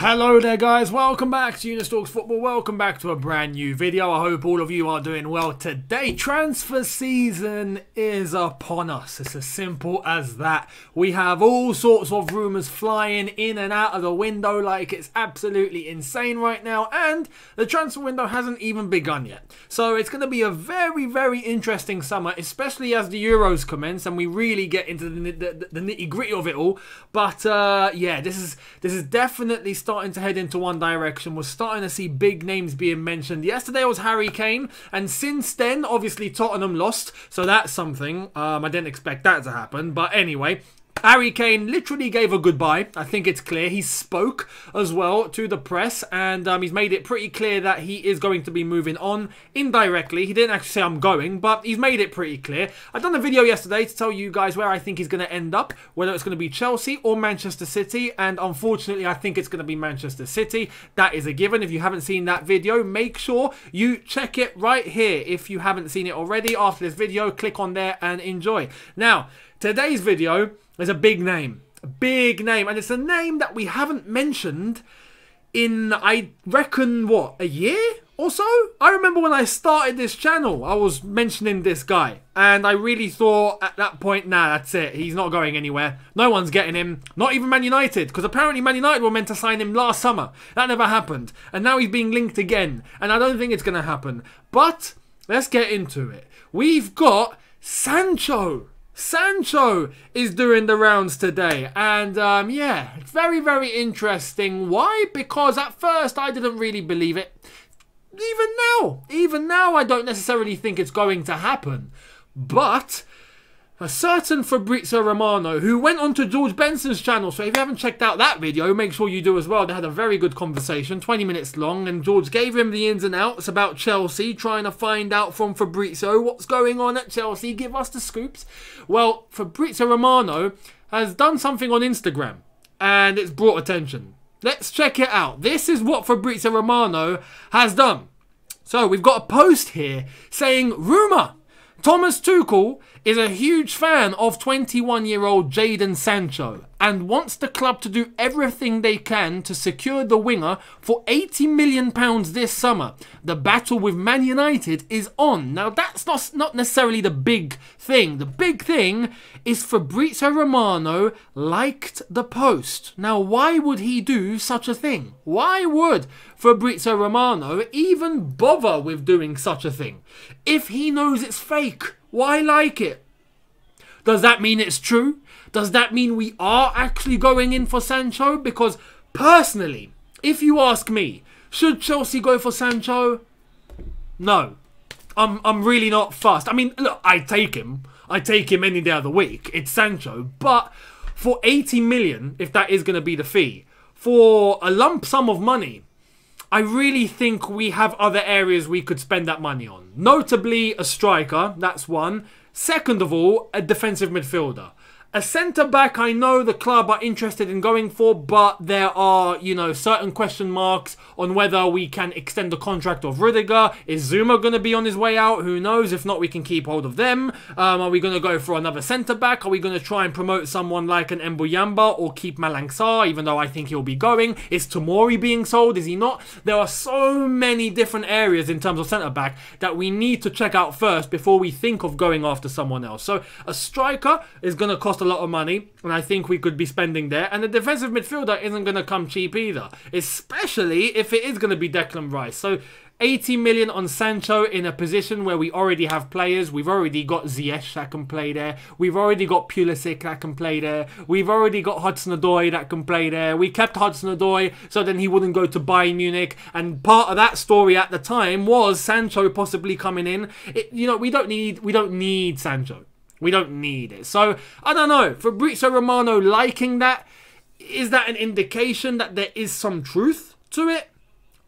Hello there guys, welcome back to Younes Talks Football, welcome back to a brand new video. I hope all of you are doing well today. Transfer season is upon us, it's as simple as that. We have all sorts of rumours flying in and out of the window like it's absolutely insane right now, and the transfer window hasn't even begun yet. So it's going to be a very interesting summer, especially as the Euros commence and we really get into the nitty gritty of it all. But yeah, this is definitely starting to head into one direction. We're starting to see big names being mentioned. Yesterday was Harry Kane, and since then, obviously Tottenham lost, so that's something. I didn't expect that to happen, but anyway. Harry Kane literally gave a goodbye. I think it's clear. He spoke as well to the press, and he's made it pretty clear that he is going to be moving on indirectly. He didn't actually say I'm going, but he's made it pretty clear. I've done a video yesterday to tell you guys where I think he's going to end up, whether it's going to be Chelsea or Manchester City, and unfortunately I think it's going to be Manchester City. That is a given. If you haven't seen that video, make sure you check it right here. If you haven't seen it already, after this video, click on there and enjoy. Now, today's video is a big name, and it's a name that we haven't mentioned in, I reckon, what, a year or so? I remember when I started this channel, I was mentioning this guy, and I really thought at that point, nah, that's it, he's not going anywhere. No one's getting him, not even Man United, because apparently Man United were meant to sign him last summer. That never happened, and now he's being linked again, and I don't think it's going to happen. But let's get into it. We've got Sancho. Sancho is doing the rounds today, and yeah, it's very interesting. Why? Because at first I didn't really believe it. Even now I don't necessarily think it's going to happen. But a certain Fabrizio Romano, who went on to George Benson's channel, so if you haven't checked out that video, make sure you do as well. They had a very good conversation, 20 minutes long, and George gave him the ins and outs about Chelsea, trying to find out from Fabrizio what's going on at Chelsea, give us the scoops. Well, Fabrizio Romano has done something on Instagram, and it's brought attention. Let's check it out. This is what Fabrizio Romano has done. So, we've got a post here saying, rumour, Thomas Tuchel is a huge fan of 21-year-old Jadon Sancho and wants the club to do everything they can to secure the winger for £80 million this summer. The battle with Man United is on. Now, that's not necessarily the big thing. The big thing is Fabrizio Romano liked the post. Now, why would he do such a thing? Why would Fabrizio Romano even bother with doing such a thing? If he knows it's fake, why like it? Does that mean it's true? Does that mean we are actually going in for Sancho? Because personally, if you ask me, should Chelsea go for Sancho? No. I'm really not fussed. I mean, look, I take him any day of the week. It's Sancho. But for 80 million, if that is going to be the fee, for a lump sum of money, I really think we have other areas we could spend that money on. Notably, a striker, that's one. Second of all, a defensive midfielder. A centre-back, I know the club are interested in going for, but there are, you know, certain question marks on whether we can extend the contract of Rudiger. Is Zuma going to be on his way out? Who knows? If not, we can keep hold of them. Are we going to go for another centre-back? Are we going to try and promote someone like an Mbuyamba or keep Malang Sarr, even though I think he'll be going? Is Tomori being sold? Is he not? There are so many different areas in terms of centre-back that we need to check out first before we think of going after someone else. So a striker is going to cost a lot of money, and I think we could be spending there, and the defensive midfielder isn't going to come cheap either, especially if it is going to be Declan Rice. So 80 million on Sancho in a position where we already have players. We've already got Ziyech that can play there. We've already got Pulisic that can play there. We've already got Hudson-Odoi that can play there. We kept Hudson-Odoi so then he wouldn't go to Bayern Munich, and part of that story at the time was Sancho possibly coming in. You know, we don't need Sancho. We don't need it. So, I don't know. Fabrizio Romano liking that, is that an indication that there is some truth to it?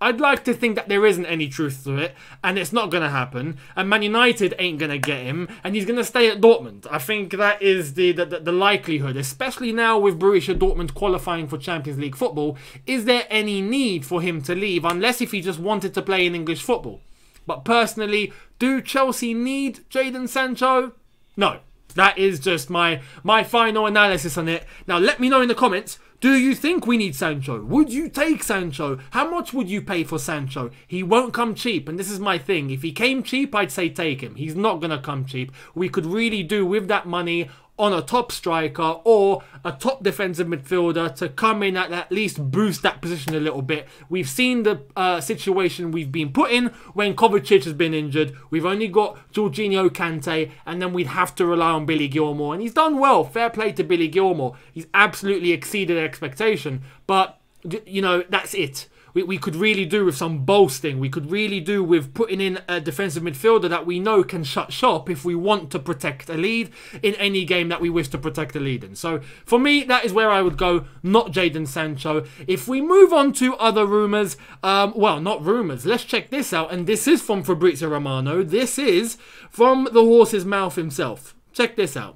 I'd like to think that there isn't any truth to it, and it's not going to happen, and Man United ain't going to get him, and he's going to stay at Dortmund. I think that is the likelihood, especially now with Borussia Dortmund qualifying for Champions League football. Is there any need for him to leave, unless if he just wanted to play in English football? But personally, do Chelsea need Jadon Sancho? No. That is just my final analysis on it. Now, let me know in the comments, Do you think we need Sancho? Would you take Sancho? How much would you pay for Sancho? He won't come cheap, and this is my thing. If he came cheap, I'd say take him. He's not going to come cheap. We could really do with that money on a top striker or a top defensive midfielder to come in at least boost that position a little bit. We've seen the situation we've been put in when Kovacic has been injured. We've only got Jorginho, Kante, and then we'd have to rely on Billy Gilmour. And he's done well. Fair play to Billy Gilmour. He's absolutely exceeded expectation. But, you know, that's it. We could really do with some bolstering. We could really do with putting in a defensive midfielder that we know can shut shop if we want to protect a lead in any game that we wish to protect a lead in. So for me, that is where I would go, not Jadon Sancho. If we move on to other rumours, well, not rumours, let's check this out. And this is from Fabrizio Romano. This is from the horse's mouth himself. Check this out.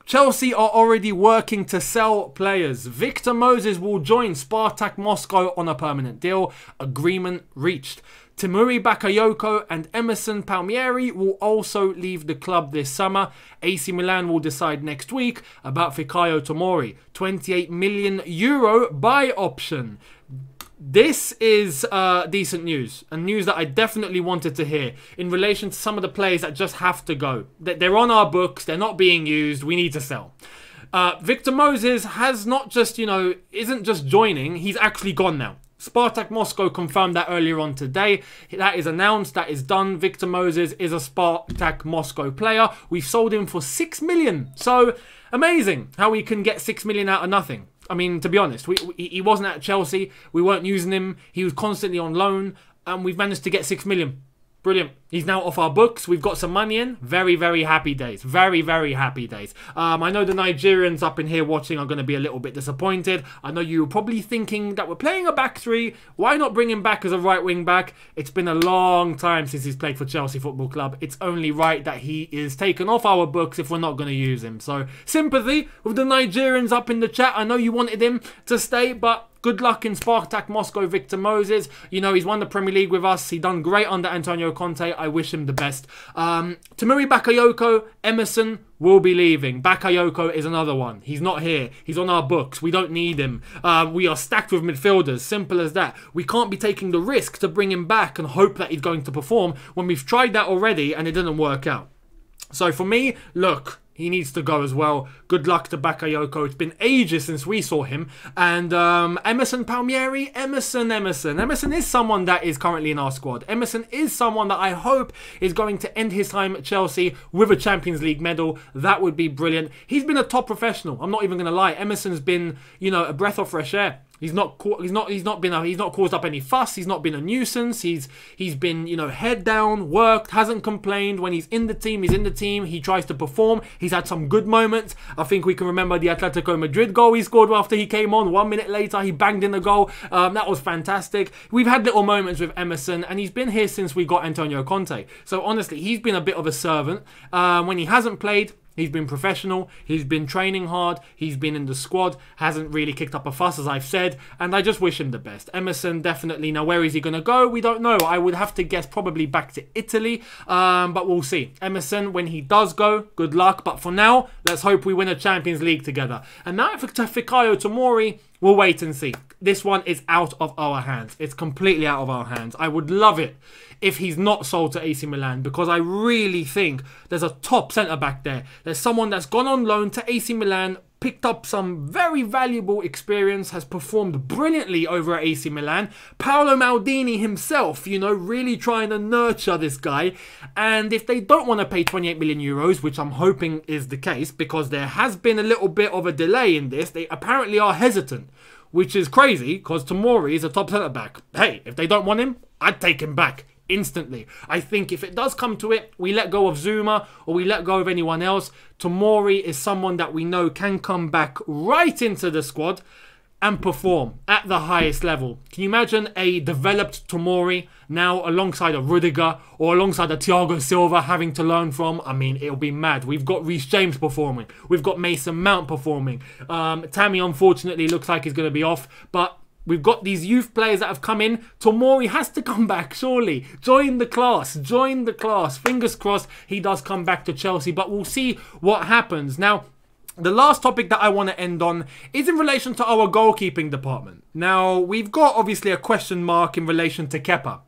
Chelsea are already working to sell players. Victor Moses will join Spartak Moscow on a permanent deal. Agreement reached. Timuri Bakayoko and Emerson Palmieri will also leave the club this summer. AC Milan will decide next week about Fikayo Tomori. €28 million buy option. This is decent news, and news that I definitely wanted to hear in relation to some of the players that just have to go. They're on our books, they're not being used, we need to sell. Victor Moses has not just, you know, isn't just joining, he's actually gone now. Spartak Moscow confirmed that earlier on today. That is announced, that is done. Victor Moses is a Spartak Moscow player. We've sold him for $6 million. So, amazing how we can get $6 million out of nothing. I mean, to be honest, he wasn't at Chelsea. We weren't using him. He was constantly on loan. And we've managed to get $6 million. Brilliant. He's now off our books. We've got some money in. Very, very happy days. Very, very happy days. I know the Nigerians up in here watching are going to be a little bit disappointed. I know you're probably thinking that we're playing a back three. Why not bring him back as a right wing back? It's been a long time since he's played for Chelsea Football Club. It's only right that he is taken off our books if we're not going to use him. So, sympathy with the Nigerians up in the chat. I know you wanted him to stay, but good luck in Spartak Moscow, Victor Moses. You know, he's won the Premier League with us. He done great under Antonio Conte. I wish him the best. Timuri Bakayoko, Emerson will be leaving. Bakayoko is another one. He's not here. He's on our books. We don't need him. We are stacked with midfielders. Simple as that. We can't be taking the risk to bring him back and hope that he's going to perform when we've tried that already and it didn't work out. So for me, look, he needs to go as well. Good luck to Bakayoko. It's been ages since we saw him. And Emerson Palmieri, Emerson is someone that is currently in our squad. Emerson is someone that I hope is going to end his time at Chelsea with a Champions League medal. That would be brilliant. He's been a top professional. I'm not even going to lie. Emerson's been, you know, a breath of fresh air. He's not caused up any fuss. He's not been a nuisance. He's been, you know, head down, worked, hasn't complained. When he's in the team, he's in the team. He tries to perform. He's had some good moments. I think we can remember the Atletico Madrid goal he scored after he came on. 1 minute later, he banged in a goal. That was fantastic. We've had little moments with Emerson, and he's been here since we got Antonio Conte. So honestly, he's been a bit of a servant. When he hasn't played, he's been professional, he's been training hard, he's been in the squad, hasn't really kicked up a fuss, as I've said, and I just wish him the best. Emerson, definitely. Now, where is he going to go? We don't know. I would have to guess probably back to Italy, but we'll see. Emerson, when he does go, good luck, but for now, let's hope we win a Champions League together. And now for Fikayo Tomori, we'll wait and see. This one is out of our hands. It's completely out of our hands. I would love it if he's not sold to AC Milan, because I really think there's a top centre-back there. There's someone that's gone on loan to AC Milan, picked up some very valuable experience, has performed brilliantly over at AC Milan. Paolo Maldini himself, you know, really trying to nurture this guy. And if they don't want to pay €28 million, which I'm hoping is the case, because there has been a little bit of a delay in this, they apparently are hesitant, which is crazy, because Tomori is a top centre-back. Hey, if they don't want him, I'd take him back instantly. I think if it does come to it, we let go of Zuma or we let go of anyone else. Tomori is someone that we know can come back right into the squad and perform at the highest level. Can you imagine a developed Tomori now alongside a Rudiger or alongside a Thiago Silva having to learn from? I mean, it'll be mad. We've got Reece James performing. We've got Mason Mount performing. Tammy, unfortunately, looks like he's going to be off, but we've got these youth players that have come in. Tomori has to come back, surely. Join the class. Join the class. Fingers crossed he does come back to Chelsea, but we'll see what happens. Now, the last topic that I want to end on is in relation to our goalkeeping department. Now, we've got obviously a question mark in relation to Kepa.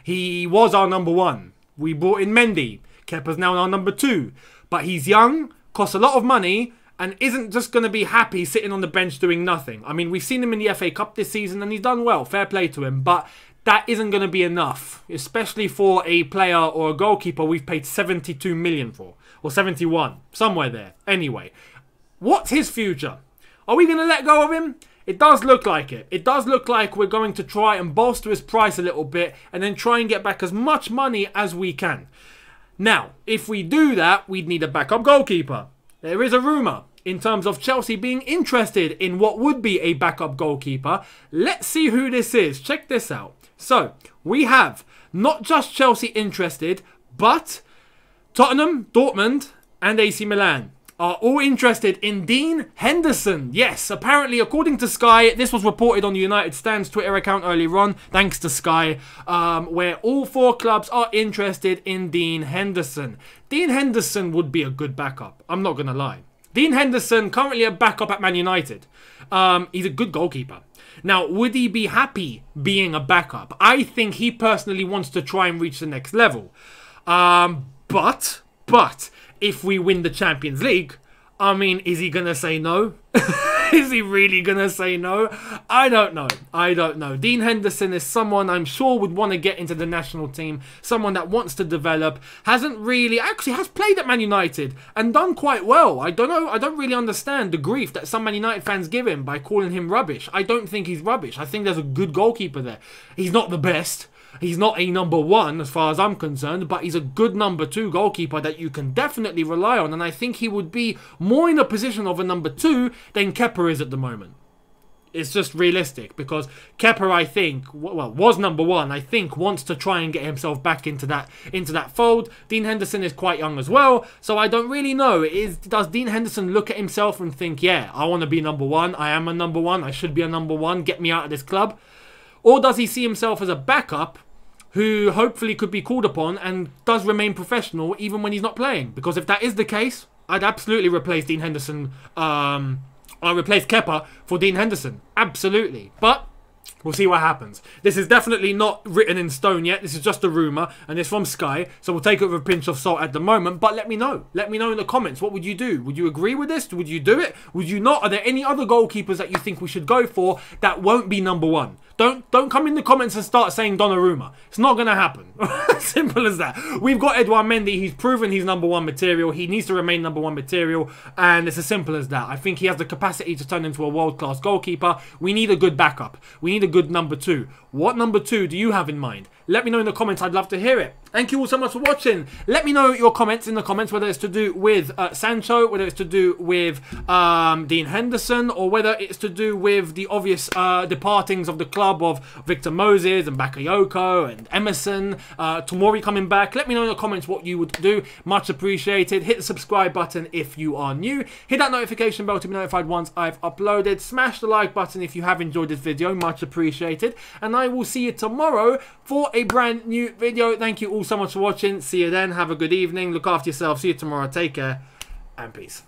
He was our number 1. We brought in Mendy. Kepa's now our number 2. But he's young, costs a lot of money, and isn't just going to be happy sitting on the bench doing nothing. I mean, we've seen him in the FA Cup this season and he's done well. Fair play to him. But that isn't going to be enough, especially for a player or a goalkeeper we've paid 72 million for. Or 71. Somewhere there. Anyway. What's his future? Are we going to let go of him? It does look like it. It does look like we're going to try and bolster his price a little bit and then try and get back as much money as we can. Now, if we do that, we'd need a backup goalkeeper. There is a rumour in terms of Chelsea being interested in what would be a backup goalkeeper. Let's see who this is. Check this out. So, we have not just Chelsea interested, but Tottenham, Dortmund and AC Milan are all interested in Dean Henderson. Yes, apparently, according to Sky, this was reported on the United Stand's Twitter account earlier on, thanks to Sky, where all 4 clubs are interested in Dean Henderson. Dean Henderson would be a good backup, I'm not going to lie. Dean Henderson, currently a backup at Man United. He's a good goalkeeper. Now, would he be happy being a backup? I think he personally wants to try and reach the next level. But, if we win the Champions League, I mean, is he going to say no? Is he really going to say no? I don't know. I don't know. Dean Henderson is someone I'm sure would want to get into the national team. Someone that wants to develop. Hasn't really... Actually, has played at Man United and done quite well. I don't know. I don't really understand the grief that some Man United fans give him by calling him rubbish. I don't think he's rubbish. I think there's a good goalkeeper there. He's not the best. He's not a number 1 as far as I'm concerned, but he's a good number 2 goalkeeper that you can definitely rely on. And I think he would be more in a position of a number 2 than Kepa is at the moment. It's just realistic because Kepa, I think, well, was number 1. I think wants to try and get himself back into that fold. Dean Henderson is quite young as well, so I don't really know. Does Dean Henderson look at himself and think, yeah, I want to be number 1. I am a number 1. I should be a number 1. Get me out of this club. Or does he see himself as a backup who hopefully could be called upon and does remain professional even when he's not playing? Because if that is the case, I'd absolutely replace Dean Henderson. I'll replace Kepa for Dean Henderson. Absolutely. But we'll see what happens. This is definitely not written in stone yet. This is just a rumour and it's from Sky. So we'll take it with a pinch of salt at the moment. But let me know. Let me know in the comments. What would you do? Would you agree with this? Would you do it? Would you not? Are there any other goalkeepers that you think we should go for that won't be number 1? Don't come in the comments and start saying Donnarumma. It's not going to happen. Simple as that. We've got Edouard Mendy. He's proven he's number 1 material. He needs to remain number 1 material. And it's as simple as that. I think he has the capacity to turn into a world-class goalkeeper. We need a good backup. We need a good number 2. What number 2 do you have in mind? Let me know in the comments. I'd love to hear it. Thank you all so much for watching. Let me know your comments in the comments, whether it's to do with Sancho, whether it's to do with Dean Henderson, or whether it's to do with the obvious departings of the club of Victor Moses and Bakayoko and Emerson, Tomori coming back. Let me know in the comments what you would do. Much appreciated. Hit the subscribe button if you are new. Hit that notification bell to be notified once I've uploaded. Smash the like button if you have enjoyed this video. Much appreciated. And I will see you tomorrow for a brand new video. Thank you all so much for watching. See you then. Have a good evening. Look after yourself. See you tomorrow. Take care and peace.